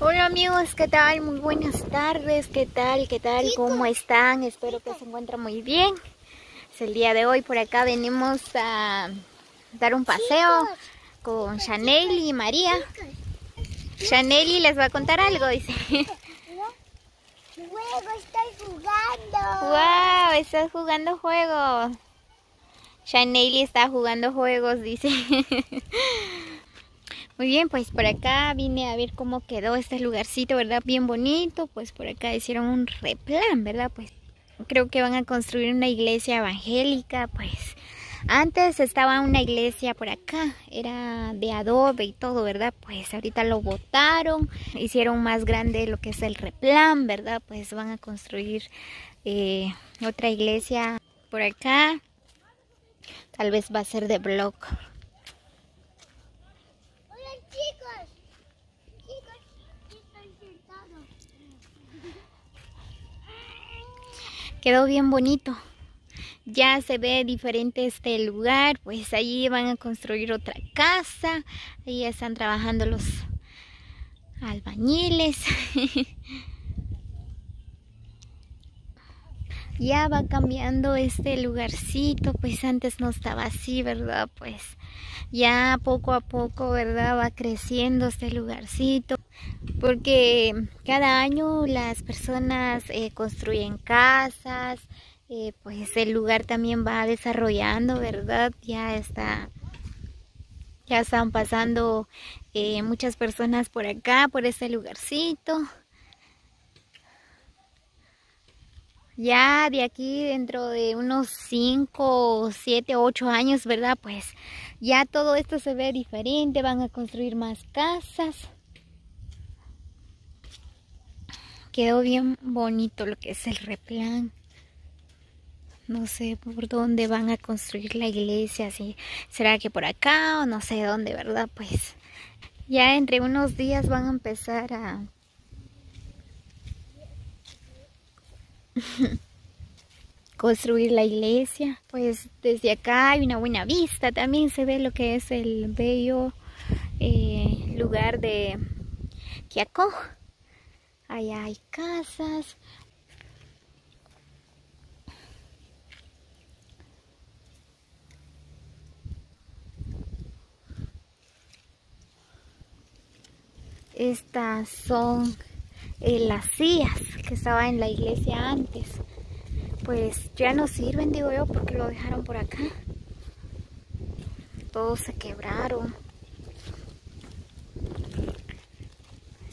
Hola amigos, ¿qué tal? Muy buenas tardes, ¿qué tal? ¿Qué tal? ¿Cómo están? Espero que se encuentren muy bien. Es el día de hoy, por acá venimos a dar un paseo con Chanely y María. Chanely les va a contar algo, dice. Juego, estoy jugando. ¡Wow! Estás jugando juegos. Chanely está jugando juegos, dice. Muy bien, pues por acá vine a ver cómo quedó este lugarcito, ¿verdad? Bien bonito, pues por acá hicieron un replan, ¿verdad? Pues creo que van a construir una iglesia evangélica, pues antes estaba una iglesia por acá, era de adobe y todo, ¿verdad? Pues ahorita lo botaron, hicieron más grande lo que es el replan, ¿verdad? Pues van a construir otra iglesia por acá, tal vez va a ser de block. Quedó bien bonito. Ya se ve diferente este lugar. Pues allí van a construir otra casa. Ahí están trabajando los albañiles. Ya va cambiando este lugarcito. Pues antes no estaba así, ¿verdad? Pues ya poco a poco, ¿verdad? Va creciendo este lugarcito. Porque cada año las personas construyen casas, pues el lugar también va desarrollando, ¿verdad? Ya están pasando muchas personas por acá, por este lugarcito. Ya de aquí dentro de unos 5, 7, 8 años, ¿verdad? Pues ya todo esto se ve diferente, van a construir más casas. Quedó bien bonito lo que es el replan. No sé por dónde van a construir la iglesia, si será que por acá o no sé dónde, ¿verdad? Pues ya entre unos días van a empezar a construir la iglesia. Pues desde acá hay una buena vista, también se ve lo que es el bello lugar de Quiaco. Allá hay casas. Estas son las sillas que estaban en la iglesia antes. Pues ya no sirven, digo yo, porque lo dejaron por acá. Todos se quebraron.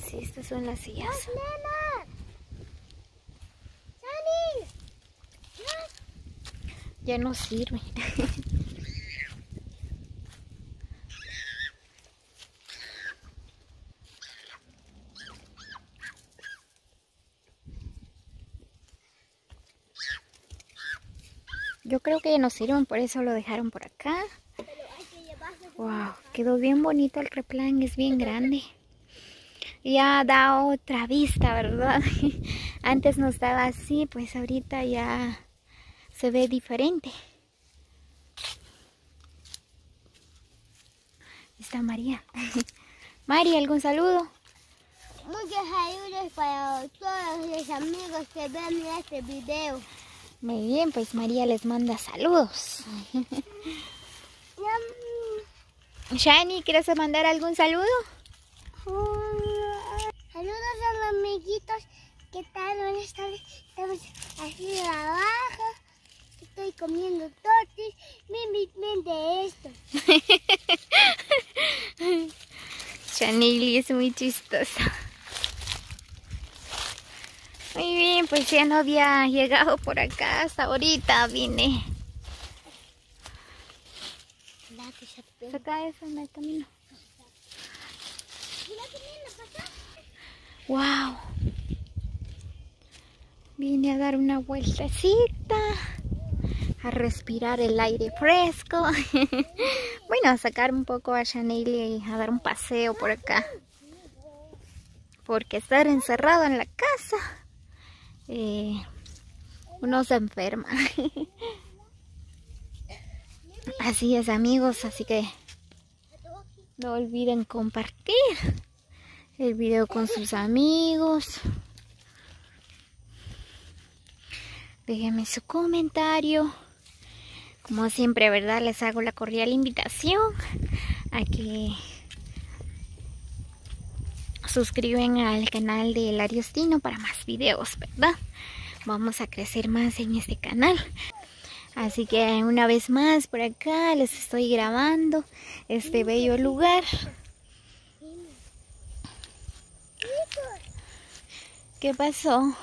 Sí, estas son las sillas. Ya no sirven. Yo creo que ya no sirven, por eso lo dejaron por acá. Wow, quedó bien bonito el replan, es bien grande. Ya da otra vista, ¿verdad? Antes no estaba así, pues ahorita ya se ve diferente. Está María. María, ¿algún saludo? Muchos saludos para todos los amigos que ven este video. Muy bien, pues María les manda saludos. Shani, ¿quieres mandar algún saludo? Saludos a los amiguitos. ¿Qué tal? Buenas tardes. Estamos aquí abajo. Estoy comiendo tortis. Ven de esto. Chanely es muy chistosa. Muy bien, pues ya no había llegado por acá, hasta ahorita vine. Saca eso en el camino. Wow. Vine a dar una vueltecita, a respirar el aire fresco. Bueno, a sacar un poco a Chanely y a dar un paseo por acá. Porque estar encerrado en la casa, uno se enferma. Así es, amigos, así que no olviden compartir el video con sus amigos. Déjenme su comentario. Como siempre, ¿verdad? Les hago la cordial invitación a que suscriben al canal de Lariostino para más videos, ¿verdad? Vamos a crecer más en este canal. Así que una vez más por acá les estoy grabando este bello lugar. ¿Qué pasó? Mira,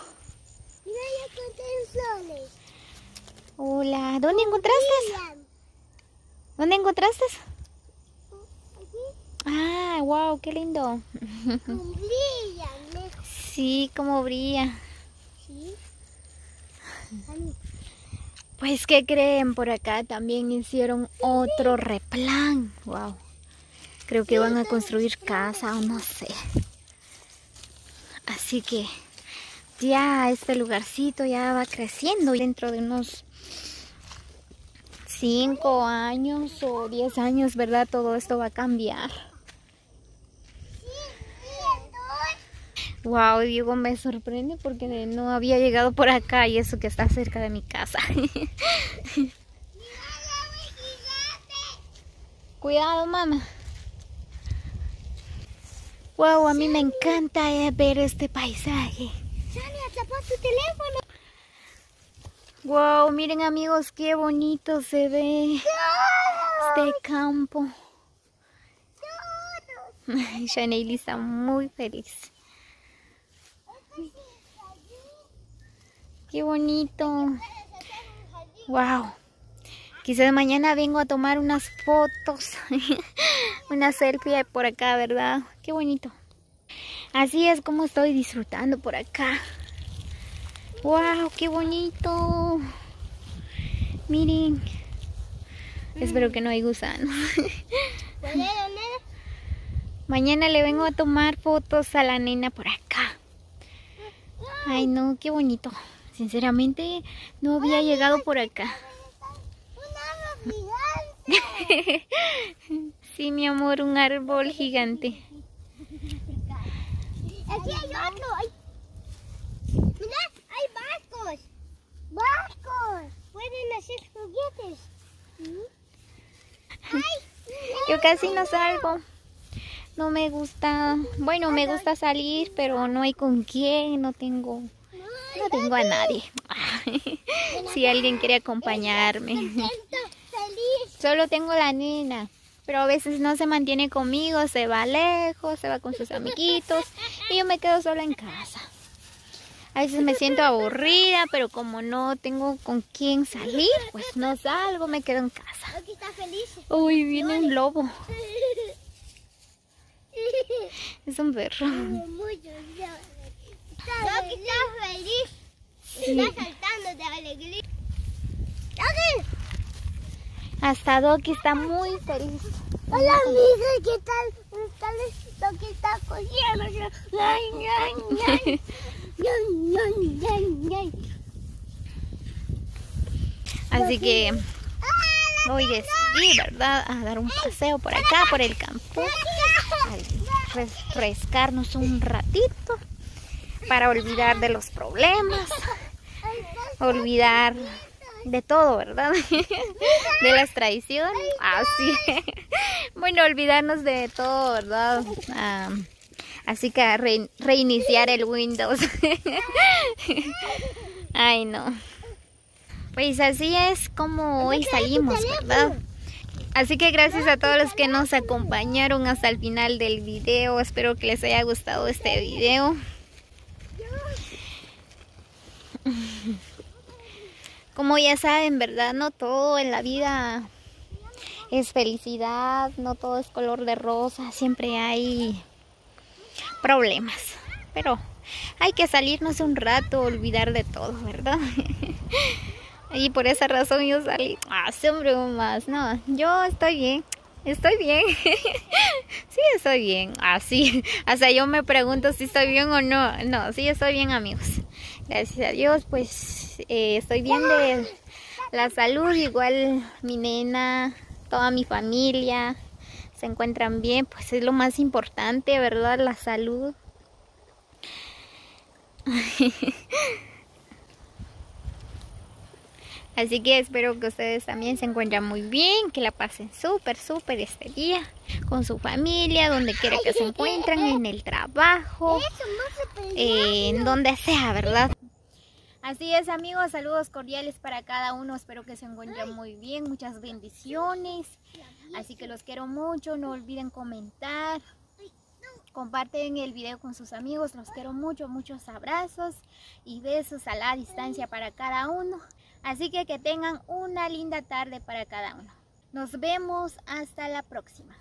ya encontré flores. Hola, ¿dónde encontraste? ¿Dónde encontraste? Ah, wow, qué lindo. Brillan. Sí, como brilla. Sí. Pues, ¿qué creen? Por acá también hicieron otro replan. Wow. Creo que van a construir casa o no sé. Así que ya este lugarcito ya va creciendo. Dentro de unos 5 años o 10 años, ¿verdad? Todo esto va a cambiar. Wow, Diego, me sorprende porque no había llegado por acá y eso que está cerca de mi casa. Cuidado, mamá. Wow, a mí me encanta ver este paisaje. Sani, atrapó tu teléfono. Wow, miren amigos, qué bonito se ve este campo. Shaneili está muy feliz. Qué bonito. Wow. Quizás mañana vengo a tomar unas fotos. Una selfie por acá, ¿verdad? Qué bonito. Así es como estoy disfrutando por acá. Wow, qué bonito. Miren. Espero que no hay gusanos. Mañana le vengo a tomar fotos a la nena por acá. Ay, no, qué bonito. Sinceramente, no había llegado por acá. Un árbol gigante. Sí, mi amor, un árbol gigante. Aquí hay otro. Mira, hay barcos. Barcos. Pueden hacer juguetes. Yo casi no salgo. No me gusta. Bueno, me gusta salir, pero no hay con quién. No tengo a nadie. Si alguien quiere acompañarme. Solo tengo la nena. Pero a veces no se mantiene conmigo. Se va lejos, se va con sus amiguitos. Y yo me quedo sola en casa. A veces me siento aburrida, pero como no tengo con quién salir, pues no salgo, me quedo en casa. Aquí está feliz. Uy, viene un lobo. Es un perro. Doki está feliz. Sí. Está saltando de alegría. Doki. Hasta Doki está muy feliz. Hola amiga, ¿qué tal? Doki está corriendo. Así que hoy decidí, ¿verdad?, a dar un paseo por acá, por el campo. A refrescarnos un ratito para olvidar de los problemas. Olvidar de todo, ¿verdad? De las traiciones. Así. Bueno, olvidarnos de todo, ¿verdad? Así que reiniciar el Windows. Ay, no. Pues así es como hoy salimos, ¿verdad? Así que gracias a todos los que nos acompañaron hasta el final del video. Espero que les haya gustado este video. Como ya saben, ¿verdad? No todo en la vida es felicidad, no todo es color de rosa, siempre hay problemas. Pero hay que salirnos un rato, olvidar de todo, ¿verdad? Y por esa razón yo salí. Siempre más. No, yo estoy bien. Estoy bien. Sí, estoy bien. Así. Hasta yo me pregunto si estoy bien o no. No, sí, estoy bien, amigos. Gracias a Dios, pues estoy bien de la salud. Igual mi nena, toda mi familia. se encuentran bien, pues es lo más importante, ¿verdad? La salud. Así que espero que ustedes también se encuentren muy bien, que la pasen súper este día con su familia, donde quiera que se encuentren, en el trabajo, en donde sea, ¿verdad? Así es, amigos, saludos cordiales para cada uno, espero que se encuentren muy bien, muchas bendiciones, así que los quiero mucho, no olviden comentar, comparten el video con sus amigos, los quiero mucho, muchos abrazos y besos a la distancia para cada uno. Así que tengan una linda tarde para cada uno. Nos vemos hasta la próxima.